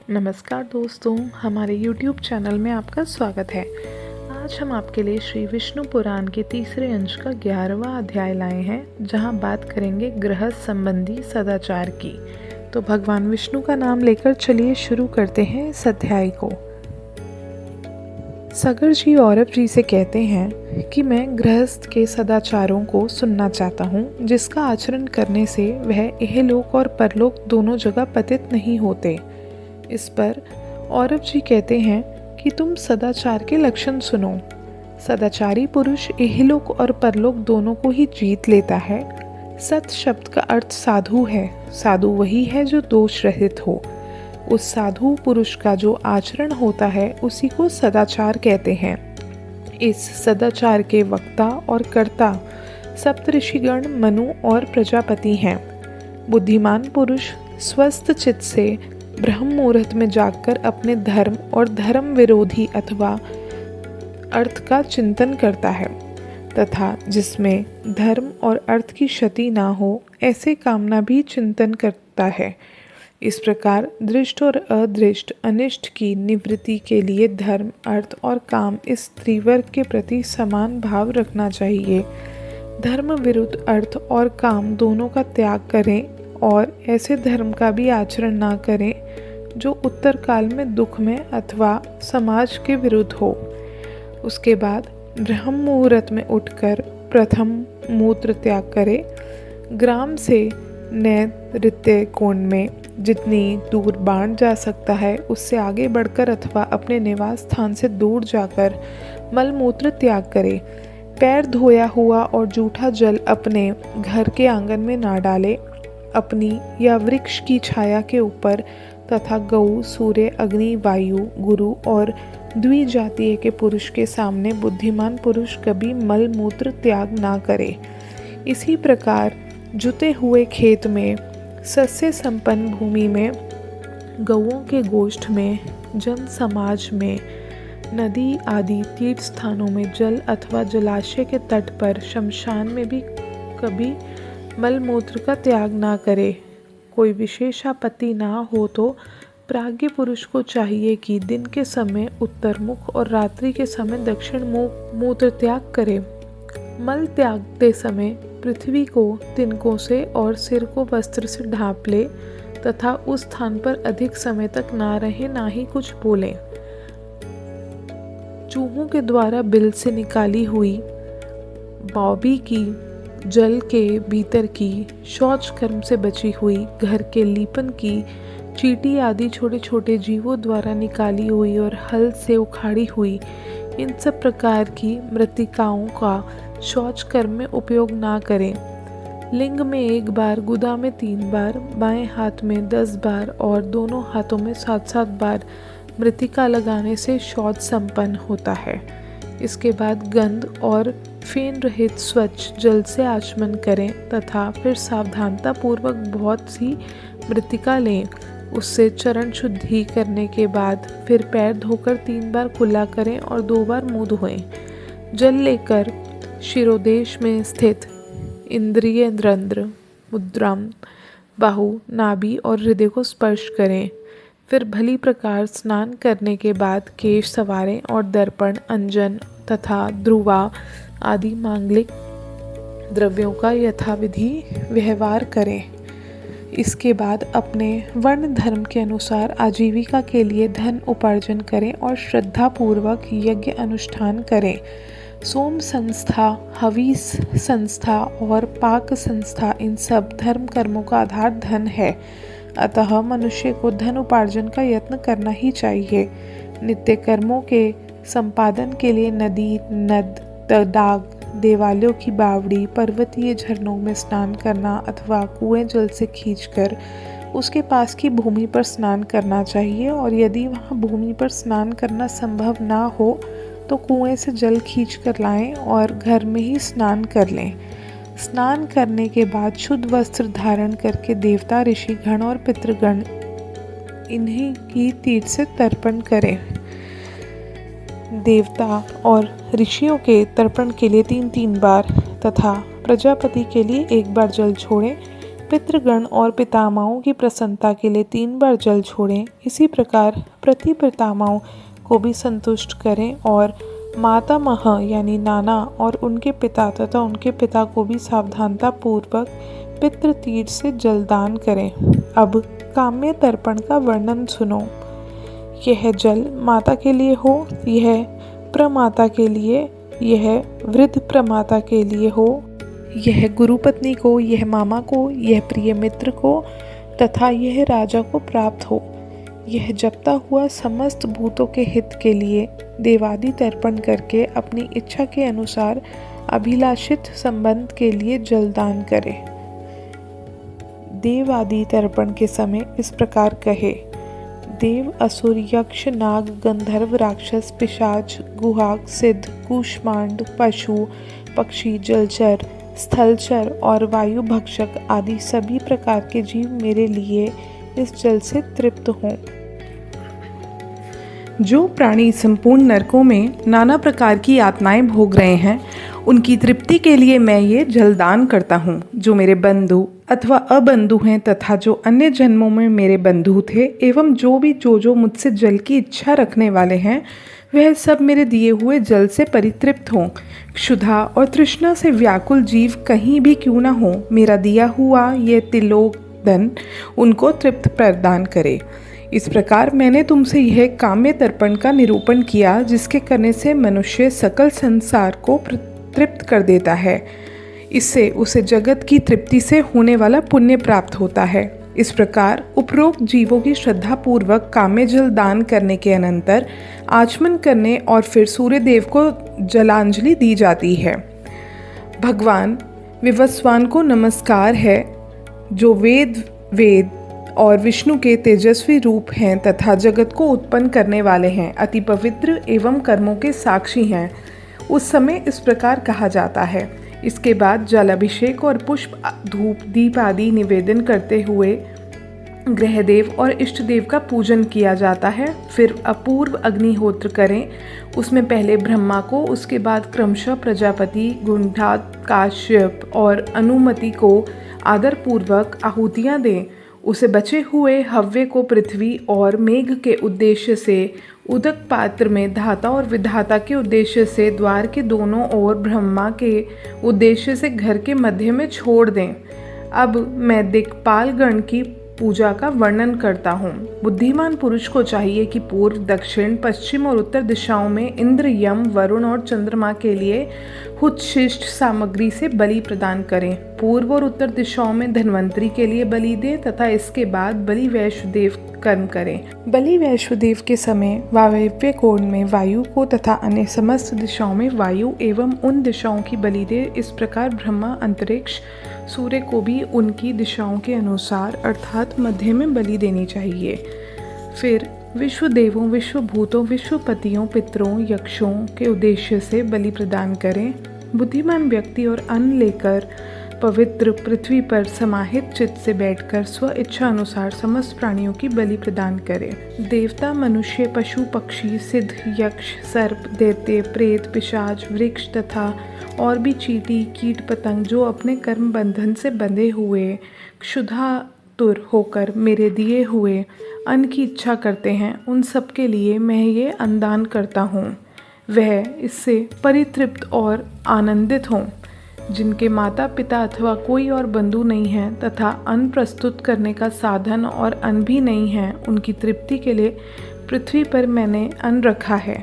नमस्कार दोस्तों, हमारे YouTube चैनल में आपका स्वागत है। आज हम आपके लिए श्री विष्णु पुराण के तीसरे अंश का 11वां अध्याय लाए हैं, जहां बात करेंगे गृहस्थ संबंधी सदाचार की। तो भगवान विष्णु का नाम लेकर चलिए शुरू करते हैं इस अध्याय को। सगर जी औरव जी से कहते हैं कि मैं गृहस्थ के सदाचारों को सुनना चाहता हूँ, जिसका आचरण करने से वह इहलोक और परलोक दोनों जगह पतित नहीं होते। इस पर औरव जी कहते हैं कि तुम सदाचार के लक्षण सुनो। सदाचारी पुरुष इहलोक और परलोक दोनों को ही जीत लेता है। सत शब्द का अर्थ साधु है। साधु वही है जो दोष रहित हो। उस साधु पुरुष का जो आचरण होता है उसी को सदाचार कहते हैं। इस सदाचार के वक्ता और कर्ता सप्तऋषिगण मनु और प्रजापति हैं। बुद्धिमान पुरुष स्वस्थ चित्त से ब्रह्म मुहूर्त में जागकर अपने धर्म और धर्म विरोधी अथवा अर्थ का चिंतन करता है तथा जिसमें धर्म और अर्थ की क्षति ना हो ऐसे कामना भी चिंतन करता है। इस प्रकार दृष्ट और अदृष्ट अनिष्ट की निवृत्ति के लिए धर्म, अर्थ और काम इस त्रिवर्ग के प्रति समान भाव रखना चाहिए। धर्म विरुद्ध अर्थ और काम दोनों का त्याग करें और ऐसे धर्म का भी आचरण ना करें जो उत्तर काल में दुख में अथवा समाज के विरुद्ध हो। उसके बाद ब्रह्म मुहूर्त में उठकर प्रथम मूत्र त्याग करें। ग्राम से नैऋत्य कोण में जितनी दूर बाण जा सकता है उससे आगे बढ़कर अथवा अपने निवास स्थान से दूर जाकर मलमूत्र त्याग करें। पैर धोया हुआ और जूठा जल अपने घर के आंगन में ना डाले। अपनी या वृक्ष की छाया के ऊपर तथा गऊ, सूर्य, अग्नि, वायु, गुरु और द्विजातीय के पुरुष के सामने बुद्धिमान पुरुष कभी मल मूत्र त्याग ना करे। इसी प्रकार जुते हुए खेत में, सस्य संपन्न भूमि में, गऊओं के गोष्ठ में, जन समाज में, नदी आदि तीर्थ स्थानों में, जल अथवा जलाशय के तट पर, शमशान में भी कभी मलमूत्र का त्याग ना करे। कोई विशेष आपत्ति ना हो तो प्राज्ञ पुरुष को चाहिए कि दिन के समय उत्तर मुख और रात्रि के समय दक्षिण मुख मूत्र त्याग करे। मल त्यागते समय पृथ्वी को तिनकों से और सिर को वस्त्र से ढांप ले तथा उस स्थान पर अधिक समय तक ना रहे, ना ही कुछ बोले। चूहों के द्वारा बिल से निकाली हुई बॉबी की, जल के भीतर की, शौच कर्म से बची हुई, घर के लीपन की, चींटी आदि छोटे छोटे जीवों द्वारा निकाली हुई और हल से उखाड़ी हुई इन सब प्रकार की मृत्तिकाओं का शौच कर्म में उपयोग ना करें। लिंग में 1 बार, गुदा में 3 बार, बाएं हाथ में 10 बार और दोनों हाथों में 7-7 बार मृत्तिका लगाने से शौच संपन्न होता है। इसके बाद गंध और फेन रहित स्वच्छ जल से आचमन करें तथा फिर सावधानता पूर्वक बहुत सी मृत्तिका लें। उससे चरण शुद्धि करने के बाद फिर पैर धोकर 3 बार कुल्ला करें और 2 बार मुंह धोएं। जल लेकर शिरोदेश में स्थित इंद्रिय रंध्र, मुद्राम, बाहु, नाभि और हृदय को स्पर्श करें। फिर भली प्रकार स्नान करने के बाद केश संवारें और दर्पण, अंजन तथा ध्रुवा आदि मांगलिक द्रव्यों का यथाविधि व्यवहार करें। इसके बाद अपने वर्ण धर्म के अनुसार आजीविका के लिए धन उपार्जन करें और श्रद्धा पूर्वक यज्ञ अनुष्ठान करें। सोम संस्था, हविस संस्था और पाक संस्था इन सब धर्म कर्मों का आधार धन है। अतः मनुष्य को धन उपार्जन का यत्न करना ही चाहिए। नित्य कर्मों के संपादन के लिए नदी, नद, तडाग, देवालयों की बावड़ी, पर्वतीय झरनों में स्नान करना अथवा कुएं जल से खींचकर उसके पास की भूमि पर स्नान करना चाहिए। और यदि वहां भूमि पर स्नान करना संभव ना हो तो कुएं से जल खींचकर लाएं और घर में ही स्नान कर लें। स्नान करने के बाद शुद्ध वस्त्र धारण करके देवता, ऋषि गण और पितृगण इन्हीं की तीर्थ से तर्पण करें। देवता और ऋषियों के तर्पण के लिए 3-3 बार तथा प्रजापति के लिए 1 बार जल छोड़ें। पितृगण और पितामहों की प्रसन्नता के लिए 3 बार जल छोड़ें। इसी प्रकार प्रति पितामहों को भी संतुष्ट करें और मातामह यानी नाना और उनके पिता तथा उनके पिता को भी सावधानता पूर्वक पितृतीर्थ से जलदान करें। अब काम्य तर्पण का वर्णन सुनो। यह जल माता के लिए हो, यह प्रमाता के लिए, यह वृद्ध प्रमाता के लिए हो, यह गुरु पत्नी को, यह मामा को, यह प्रिय मित्र को तथा यह राजा को प्राप्त हो। यह जपता हुआ समस्त भूतों के हित के लिए देवादि तर्पण करके अपनी इच्छा के अनुसार अभिलाषित संबंध के लिए जलदान करे। देवादि तर्पण के समय इस प्रकार कहे। देव, असुर, यक्ष, नाग, गंधर्व, राक्षस, पिशाच, गुहाग, सिद्ध, कूष्मांड, पशु, पक्षी, जलचर, स्थलचर और वायु भक्षक आदि सभी प्रकार के जीव मेरे लिए इस जल से तृप्त हों। जो प्राणी संपूर्ण नरकों में नाना प्रकार की यातनाएं भोग रहे हैं, उनकी तृप्ति के लिए मैं ये जलदान करता हूँ। जो मेरे बंधु अथवा अबंधु हैं तथा जो अन्य जन्मों में मेरे बंधु थे एवं जो मुझसे जल की इच्छा रखने वाले हैं, वह सब मेरे दिए हुए जल से परितृप्त हों। क्षुधा और तृष्णा से व्याकुल जीव कहीं भी क्यों न हो, मेरा दिया हुआ ये तिलोक धन उनको तृप्त प्रदान करे। इस प्रकार मैंने तुमसे यह काम्य तर्पण का निरूपण किया, जिसके करने से मनुष्य सकल संसार को तृप्त कर देता है। इससे उसे जगत की तृप्ति से होने वाला पुण्य प्राप्त होता है। इस प्रकार उपरोक्त जीवों की श्रद्धा पूर्वक काम्य जल दान करने के अनंतर आचमन करने और फिर सूर्य देव को जलांजलि दी जाती है। भगवान विवस्वान को नमस्कार है, जो वेद और विष्णु के तेजस्वी रूप हैं तथा जगत को उत्पन्न करने वाले हैं, अति पवित्र एवं कर्मों के साक्षी हैं। उस समय इस प्रकार कहा जाता है। इसके बाद जलाभिषेक और पुष्प, धूप, दीप आदि निवेदन करते हुए ग्रहदेव और इष्ट देव का पूजन किया जाता है। फिर अपूर्व अग्निहोत्र करें। उसमें पहले ब्रह्मा को, उसके बाद क्रमशः प्रजापति, गुंडात, काश्यप और अनुमति को आदरपूर्वक आहुतियाँ दें। उसे बचे हुए हव्य को पृथ्वी और मेघ के उद्देश्य से, उदक पात्र में धाता और विधाता के उद्देश्य से, द्वार के दोनों ओर ब्रह्मा के उद्देश्य से घर के मध्य में छोड़ दें। अब मैं दिक्पाल गण की पूजा का वर्णन करता हूँ। बुद्धिमान पुरुष को चाहिए कि पूर्व, दक्षिण, पश्चिम और उत्तर दिशाओं में इंद्र, यम, वरुण और चंद्रमा के लिए हुतशिष्ट सामग्री से बलि प्रदान करें। पूर्व और उत्तर दिशाओं में धन्वंतरी के लिए बलि दें तथा इसके बाद बलि वैश्वदेव कर्म करें। बलि वैश्वदेव के समय वायव्य कोण में वायु को तथा अन्य समस्त दिशाओं में वायु एवं उन दिशाओं की बलि दे। इस प्रकार ब्रह्मा, अंतरिक्ष, सूर्य को भी उनकी दिशाओं के अनुसार अर्थात मध्य में बलि देनी चाहिए। फिर विश्व देवों, विश्वभूतों, विश्वपतियों, पितरों, यक्षों के उद्देश्य से बलि प्रदान करें। बुद्धिमान व्यक्ति और अन्न लेकर पवित्र पृथ्वी पर समाहित चित्त से बैठकर स्व इच्छा अनुसार समस्त प्राणियों की बलि प्रदान करें। देवता, मनुष्य, पशु, पक्षी, सिद्ध, यक्ष, सर्प, दैत्य, प्रेत, पिशाच, वृक्ष तथा और भी चींटी, कीट, पतंग जो अपने कर्म बंधन से बंधे हुए क्षुधातुर होकर मेरे दिए हुए अन्न की इच्छा करते हैं, उन सब के लिए मैं ये अन्नदान करता हूँ। वह इससे परितृप्त और आनंदित हों। जिनके माता पिता अथवा कोई और बंधु नहीं है तथा अन्न प्रस्तुत करने का साधन और अन्न भी नहीं है, उनकी तृप्ति के लिए पृथ्वी पर मैंने अन्न रखा है।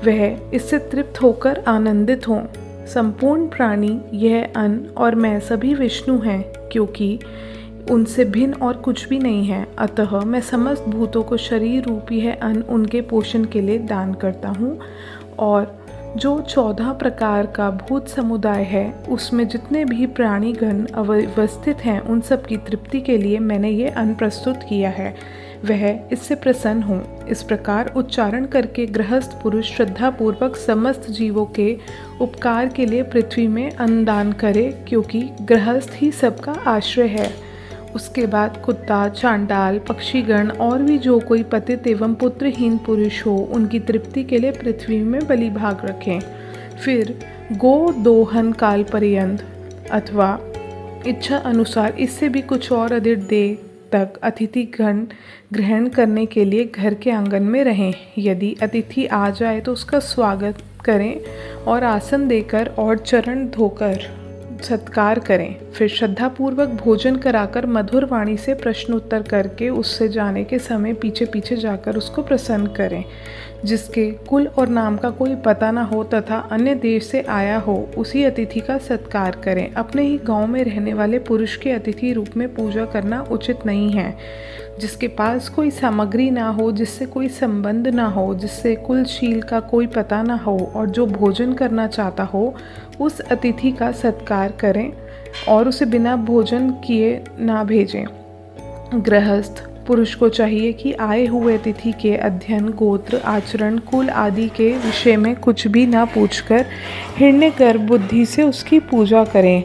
वह इससे तृप्त होकर आनंदित हों। संपूर्ण प्राणी, यह अन्न और मैं सभी विष्णु हैं, क्योंकि उनसे भिन्न और कुछ भी नहीं है। अतः मैं समस्त भूतों को शरीर रूपी है अन्न उनके पोषण के लिए दान करता हूँ। और जो 14 प्रकार का भूत समुदाय है, उसमें जितने भी प्राणीगण अवस्थित हैं, उन सब की तृप्ति के लिए मैंने ये अन्न प्रस्तुत किया है। वह इससे प्रसन्न हो। इस प्रकार उच्चारण करके गृहस्थ पुरुष श्रद्धापूर्वक समस्त जीवों के उपकार के लिए पृथ्वी में अन्नदान करे, क्योंकि गृहस्थ ही सबका आश्रय है। उसके बाद कुत्ता, चांडाल, पक्षीगण और भी जो कोई पतित एवं पुत्रहीन पुरुष हो, उनकी तृप्ति के लिए पृथ्वी में बलि भाग रखें। फिर गो दोहन काल पर्यंत अथवा इच्छा अनुसार इससे भी कुछ और अधिक देर तक अतिथि गण ग्रहण करने के लिए घर के आंगन में रहें। यदि अतिथि आ जाए तो उसका स्वागत करें और आसन देकर और चरण धोकर सत्कार करें। फिर श्रद्धापूर्वक भोजन कराकर मधुर वाणी से प्रश्न उत्तर करके उससे जाने के समय पीछे पीछे जाकर उसको प्रसन्न करें। जिसके कुल और नाम का कोई पता न हो तथा अन्य देश से आया हो, उसी अतिथि का सत्कार करें। अपने ही गांव में रहने वाले पुरुष के अतिथि रूप में पूजा करना उचित नहीं है। जिसके पास कोई सामग्री ना हो, जिससे कोई संबंध ना हो, जिससे कुलशील का कोई पता ना हो और जो भोजन करना चाहता हो, उस अतिथि का सत्कार करें और उसे बिना भोजन किए ना भेजें। गृहस्थ पुरुष को चाहिए कि आए हुए अतिथि के अध्ययन, गोत्र, आचरण, कुल आदि के विषय में कुछ भी ना पूछकर हिरण्यगर्भ बुद्धि से उसकी पूजा करें।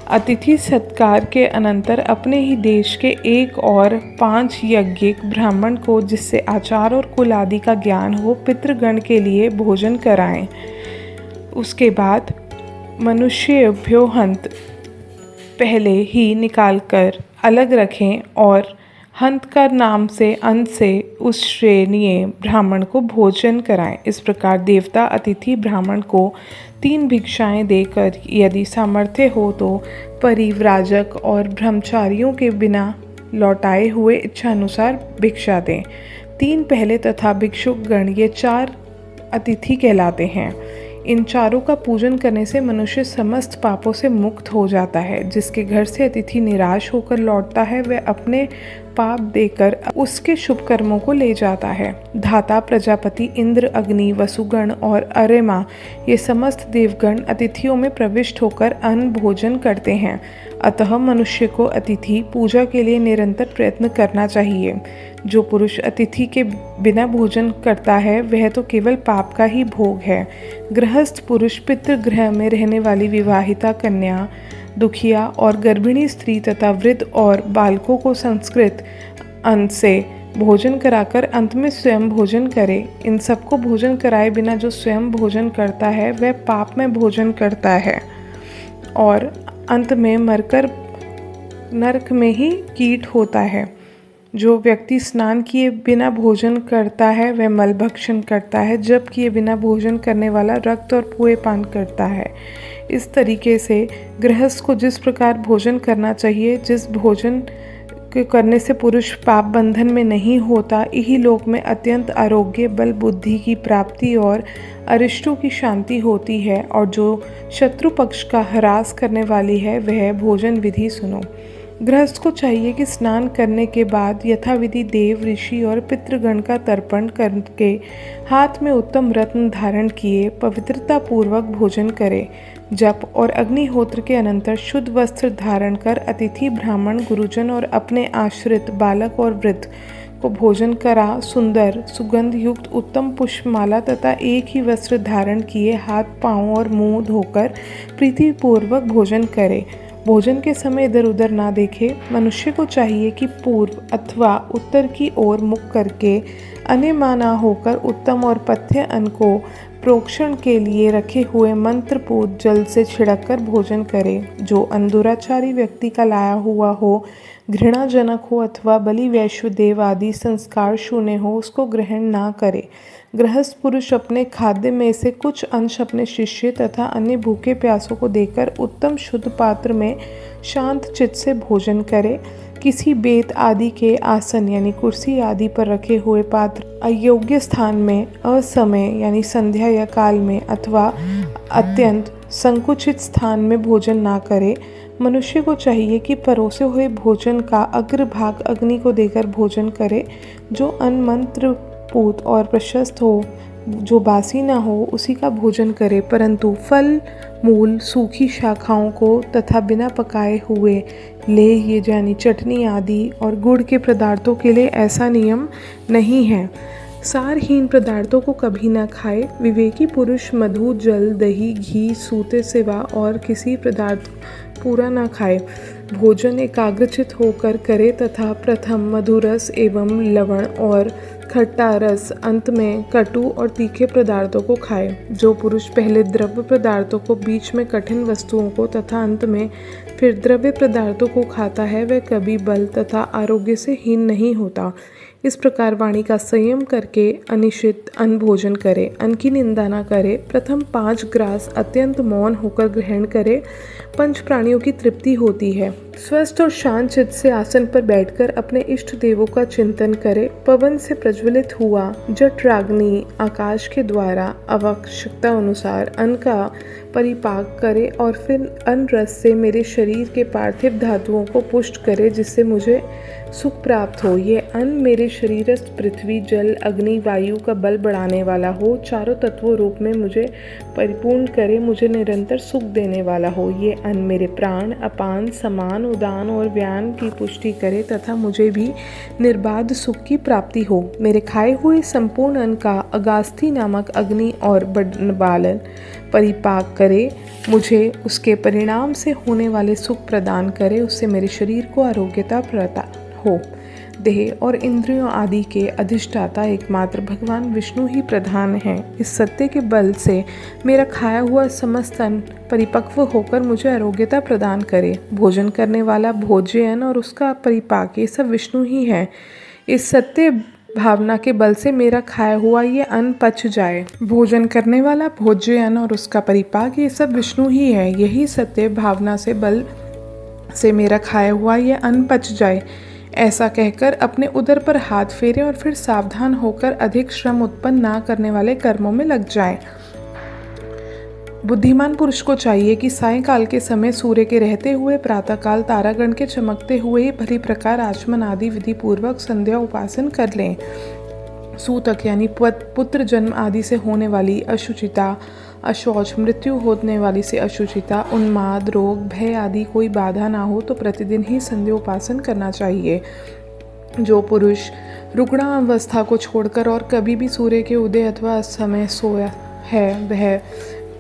अतिथि सत्कार के अनंतर अपने ही देश के 1 और 5 यज्ञिक ब्राह्मण को, जिससे आचार और कुल आदि का ज्ञान हो, पितृगण के लिए भोजन कराएं। उसके बाद मनुष्येभ्यो हंत पहले ही निकालकर अलग रखें और हंत का नाम से अंत से उस श्रेणीय ब्राह्मण को भोजन कराएं। इस प्रकार देवता अतिथि ब्राह्मण को 3 भिक्षाएं देकर, यदि सामर्थ्य हो तो परिव्राजक और ब्रह्मचारियों के बिना लौटाए हुए इच्छा अनुसार भिक्षा दें। 3 पहले तथा भिक्षुक गण, ये 4 अतिथि कहलाते हैं। इन चारों का पूजन करने से मनुष्य समस्त पापों से मुक्त हो जाता है। जिसके घर से अतिथि निराश होकर लौटता है, वह अपने पाप देकर उसके शुभ कर्मों को ले जाता है। धाता, प्रजापति, इंद्र, अग्नि, वसुगण और अरेमा, ये समस्त देवगण अतिथियों में प्रविष्ट होकर अन्न भोजन करते हैं। अतः मनुष्य को अतिथि पूजा के लिए निरंतर प्रयत्न करना चाहिए। जो पुरुष अतिथि के बिना भोजन करता है, वह तो केवल पाप का ही भोग है। गृहस्थ पुरुष पितृगृह में रहने वाली विवाहिता कन्या, दुखिया और गर्भिणी स्त्री तथा वृद्ध और बालकों को संस्कृत अन्न से भोजन कराकर अंत में स्वयं भोजन करे। इन सबको भोजन कराए बिना जो स्वयं भोजन करता है, वह पाप में भोजन करता है और अंत में मरकर नरक में ही कीट होता है। जो व्यक्ति स्नान किए बिना भोजन करता है, वह मलभक्षण करता है, जब किए बिना भोजन करने वाला रक्त और पुए पान करता है। इस तरीके से गृहस्थ को जिस प्रकार भोजन करना चाहिए, जिस भोजन के करने से पुरुष पाप बंधन में नहीं होता, इही लोक में अत्यंत आरोग्य, बल, बुद्धि की प्राप्ति और अरिष्टों की शांति होती है। और जो शत्रु पक्ष का ह्रास करने वाली है, वह भोजन विधि सुनो। गृहस्थ को चाहिए कि स्नान करने के बाद यथाविधि देव, ऋषि और पितृगण का तर्पण करके हाथ में उत्तम रत्न धारण किए पवित्रता पूर्वक भोजन करे। जप और अग्निहोत्र के अनंतर शुद्ध वस्त्र धारण कर अतिथि, ब्राह्मण, गुरुजन और अपने आश्रित बालक और वृद्ध को भोजन करा सुंदर सुगंध युक्त उत्तम पुष्पमाला तथा एक ही वस्त्र धारण किए हाथ, पांव और मुंह धोकर प्रीतिपूर्वक भोजन करे। भोजन के समय इधर उधर ना देखे। मनुष्य को चाहिए कि पूर्व अथवा उत्तर की ओर मुख करके अनिमा ना होकर उत्तम और पथ्य अन्न को प्रोक्षण के लिए रखे हुए मंत्रपूत जल से छिड़ककर भोजन करे। जो अन्न दुराचारी व्यक्ति का लाया हुआ हो, घृणाजनक हो अथवा बलि, वैश्व, देव आदि संस्कार शून्य हो, उसको ग्रहण ना करे। गृहस्थ पुरुष अपने खाद्य में से कुछ अंश अपने शिष्य तथा अन्य भूखे प्यासों को देकर उत्तम शुद्ध पात्र में शांत चित्त से भोजन करे। किसी बेत आदि के आसन यानी कुर्सी आदि पर रखे हुए पात्र अयोग्य स्थान में, असमय यानी संध्या या काल में अथवा अत्यंत संकुचित स्थान में भोजन ना करे। मनुष्य को चाहिए कि परोसे हुए भोजन का अग्रभाग अग्नि को देकर भोजन करे। जो अन्न मंत्र पूत और प्रशस्त हो, जो बासी ना हो, उसी का भोजन करे। परंतु फल, मूल, सूखी शाखाओं को तथा बिना पकाए हुए लेह यानी चटनी आदि और गुड़ के पदार्थों के लिए ऐसा नियम नहीं है। सारहीन पदार्थों को कभी न खाए। विवेकी पुरुष मधु, जल, दही, घी, सूते सिवा और किसी पदार्थ पूरा न खाए। भोजन एकाग्रचित होकर करे तथा प्रथम मधुरस एवं लवण और खट्टा रस, अंत में कटु और तीखे पदार्थों को खाए। जो पुरुष पहले द्रव्य पदार्थों को, बीच में कठिन वस्तुओं को तथा अंत में फिर द्रव्य पदार्थों को खाता है, वह कभी बल तथा आरोग्य से हीन नहीं होता। इस प्रकार वाणी का संयम करके अनिश्चित अन्न भोजन करे, अन्न की निंदा न करे, प्रथम 5 ग्रास अत्यंत मौन होकर ग्रहण करे, पंच प्राणियों की तृप्ति होती है। स्वस्थ और शांत चित्त से आसन पर बैठकर अपने इष्ट देवों का चिंतन करे। पवन से प्रज्वलित हुआ जठराग्नि आकाश के द्वारा आवश्यकता अनुसार अन्न का परिपाक करे और फिर अन्न रस से मेरे शरीर के पार्थिव धातुओं को पुष्ट करे, जिससे मुझे सुख प्राप्त हो। ये अन्न मेरे शरीरस्थ पृथ्वी, जल, अग्नि, वायु का बल बढ़ाने वाला हो, चारों तत्वों रूप में मुझे परिपूर्ण करे, मुझे निरंतर सुख देने वाला हो। ये अन्न मेरे प्राण, अपान, समान, उदान और व्यान की पुष्टि करे तथा मुझे भी निर्बाध सुख की प्राप्ति हो। मेरे खाए हुए संपूर्ण अन्न का अगास्थी नामक अग्नि और बालन परिपाक करे, मुझे उसके परिणाम से होने वाले सुख प्रदान करे, उससे मेरे शरीर को आरोग्यता प्रदान हो। देह और इंद्रियों आदि के अधिष्ठाता एकमात्र भगवान विष्णु ही प्रधान हैं। इस सत्य के बल से मेरा खाया हुआ समस्त अन्न परिपक्व होकर मुझे आरोग्यता प्रदान करे। भोजन करने वाला भोज्य अन्न और उसका परिपाक, ये सब विष्णु ही है। इस सत्य भावना के बल से मेरा खाया हुआ ये अन्न पच जाए। भोजन करने वाला भोज्य अन्न और उसका परिपाक, ये सब विष्णु ही है। यही सत्य भावना से बल से मेरा खाया हुआ ये अन्न पच जाए। ऐसा कहकर अपने उदर पर हाथ फेरे और फिर सावधान होकर अधिक श्रम उत्पन्न ना करने वाले कर्मों में लग जाए। बुद्धिमान पुरुष को चाहिए कि सायंकाल के समय सूर्य के रहते हुए प्रातःकाल तारागण के चमकते हुए भली प्रकार आचमन आदि विधि पूर्वक संध्या उपासन कर लें। सूतक यानी पुत्र जन्म आदि से होने वाली अशुचिता, अशौच, मृत्यु होने वाली से अशुचिता, उन्माद, रोग, भय आदि कोई बाधा ना हो तो प्रतिदिन ही संध्या उपासन करना चाहिए। जो पुरुष रुग्णा अवस्था को छोड़कर और कभी भी सूर्य के उदय अथवा समय सोया है, वह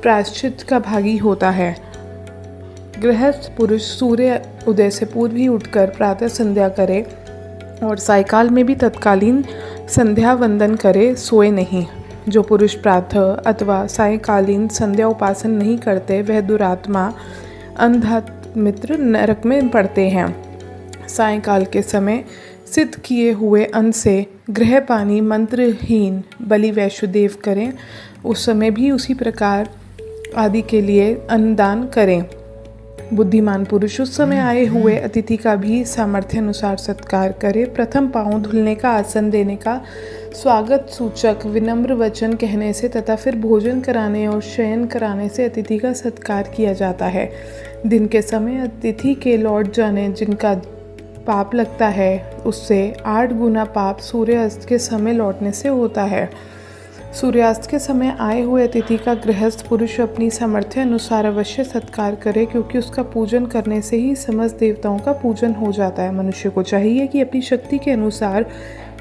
प्रायश्चित का भागी होता है। गृहस्थ पुरुष सूर्य उदय से पूर्व ही उठकर प्रातः संध्या करे और सायकाल में भी तत्कालीन संध्या वंदन करे, सोए नहीं। जो पुरुष प्रातः अथवा सायकालीन संध्या उपासन नहीं करते, वह दुरात्मा अंधामित्र नरक में पड़ते हैं। सायकाल के समय सिद्ध किए हुए अन्न से गृह पानी मंत्रहीन बलि वैश्वदेव करें, उस समय भी उसी प्रकार आदि के लिए अन्नदान करें। बुद्धिमान पुरुष उस समय आए हुए अतिथि का भी सामर्थ्य अनुसार सत्कार करे। प्रथम पाँव धुलने का, आसन देने का, स्वागत सूचक विनम्र वचन कहने से तथा फिर भोजन कराने और शयन कराने से अतिथि का सत्कार किया जाता है। दिन के समय अतिथि के लौट जाने जिनका पाप लगता है, उससे 8 गुना पाप सूर्यास्त के समय लौटने से होता है। सूर्यास्त के समय आए हुए अतिथि का गृहस्थ पुरुष अपनी सामर्थ्य अनुसार अवश्य सत्कार करे, क्योंकि उसका पूजन करने से ही समस्त देवताओं का पूजन हो जाता है। मनुष्य को चाहिए कि अपनी शक्ति के अनुसार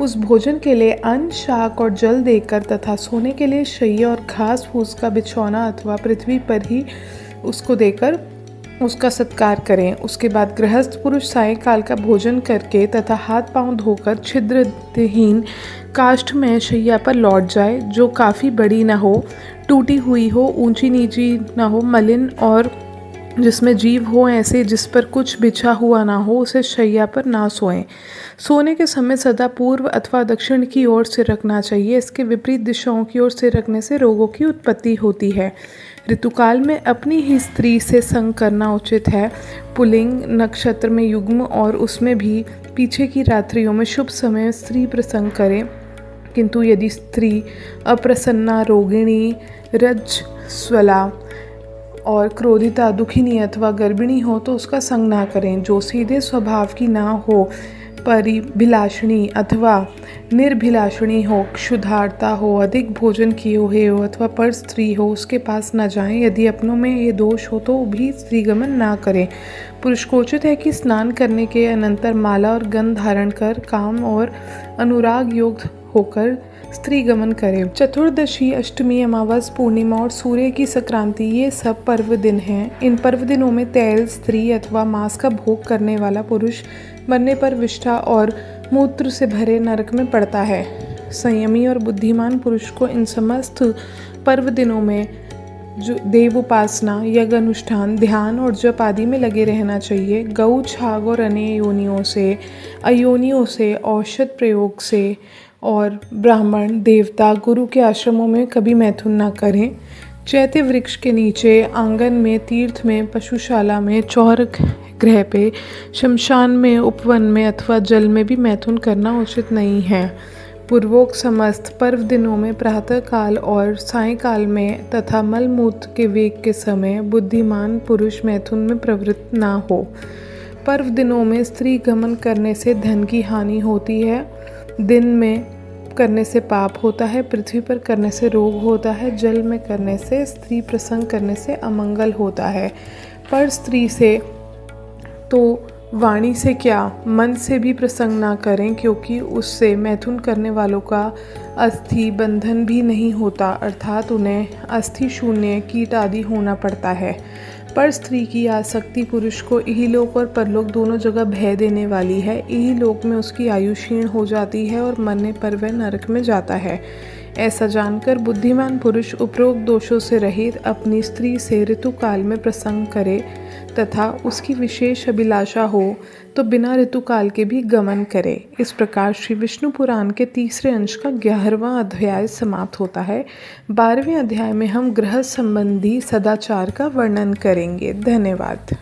उस भोजन के लिए अन्न, शाक और जल देकर तथा सोने के लिए शैया और घास फूस का बिछौना अथवा पृथ्वी पर ही उसको देकर उसका सत्कार करें। उसके बाद गृहस्थ पुरुष सायंकाल का भोजन करके तथा हाथ पांव धोकर छिद्रहीन काष्ठ में शैया पर लौट जाए, जो काफ़ी बड़ी न हो, टूटी हुई हो, ऊंची नीची न हो, मलिन और जिसमें जीव हो ऐसे, जिस पर कुछ बिछा हुआ ना हो, उसे शैया पर ना सोएं। सोने के समय सदा पूर्व अथवा दक्षिण की ओर सिर रखना चाहिए। इसके विपरीत दिशाओं की ओर सिर रखने से रोगों की उत्पत्ति होती है। ऋतुकाल में अपनी ही स्त्री से संग करना उचित है। पुल्लिंग नक्षत्र में युग्म और उसमें भी पीछे की रात्रियों में शुभ समय स्त्री प्रसंग करें, किंतु यदि स्त्री अप्रसन्ना, रोगिणी, रज्ज्वला और क्रोधिता, दुखिनी अथवा गर्भिणी हो तो उसका संग ना करें। जो सीधे स्वभाव की ना हो, परिभिलाषिणी अथवा निर्भिलाषिणी हो, क्षुधार्ता हो, अधिक भोजन किए हुए हो अथवा पर स्त्री हो, उसके पास न जाएं। यदि अपनों में ये दोष हो तो भी स्त्रीगमन ना करें। पुरुष को उचित है कि स्नान करने के अनंतर माला और गंध धारण कर काम और अनुराग युक्त होकर स्त्री गमन करे। चतुर्दशी, अष्टमी, अमावस, पूर्णिमा और सूर्य की संक्रांति ये सब पर्व दिन हैं। इन पर्व दिनों में तैल, स्त्री अथवा मांस का भोग करने वाला पुरुष मरने पर विष्ठा और मूत्र से भरे नरक में पड़ता है। संयमी और बुद्धिमान पुरुष को इन समस्त पर्व दिनों में जो देव उपासना, यज्ञ अनुष्ठान, ध्यान और जप आदि में लगे रहना चाहिए। गऊ, छाग और अन्य अयोनियों से औषध प्रयोग से और ब्राह्मण, देवता, गुरु के आश्रमों में कभी मैथुन ना करें। चैत्य वृक्ष के नीचे, आंगन में, तीर्थ में, पशुशाला में, चौर गृह पे, शमशान में, उपवन में अथवा जल में भी मैथुन करना उचित नहीं है। पूर्वोक्त समस्त पर्व दिनों में प्रातः काल और सायंकाल में तथा मलमूत्र के वेग के समय बुद्धिमान पुरुष मैथुन में प्रवृत्त ना हो। पर्व दिनों में स्त्री गमन करने से धन की हानि होती है। दिन में करने से पाप होता है, पृथ्वी पर करने से रोग होता है, जल में करने से, स्त्री प्रसंग करने से अमंगल होता है। पर स्त्री से तो वाणी से क्या, मन से भी प्रसंग ना करें, क्योंकि उससे मैथुन करने वालों का अस्थि बंधन भी नहीं होता, अर्थात उन्हें अस्थि शून्य, कीट आदि होना पड़ता है। पर स्त्री की आसक्ति पुरुष को इहलोक और परलोक दोनों जगह भय देने वाली है। इहलोक में उसकी आयु क्षीण हो जाती है और मरने पर वह नरक में जाता है। ऐसा जानकर बुद्धिमान पुरुष उपरोक्त दोषों से रहित अपनी स्त्री से ऋतुकाल में प्रसंग करे तथा उसकी विशेष अभिलाषा हो तो बिना ऋतुकाल के भी गमन करे। इस प्रकार श्री विष्णु पुराण के तीसरे अंश का 11वां अध्याय समाप्त होता है। 12वें अध्याय में हम गृह संबंधी सदाचार का वर्णन करेंगे। धन्यवाद।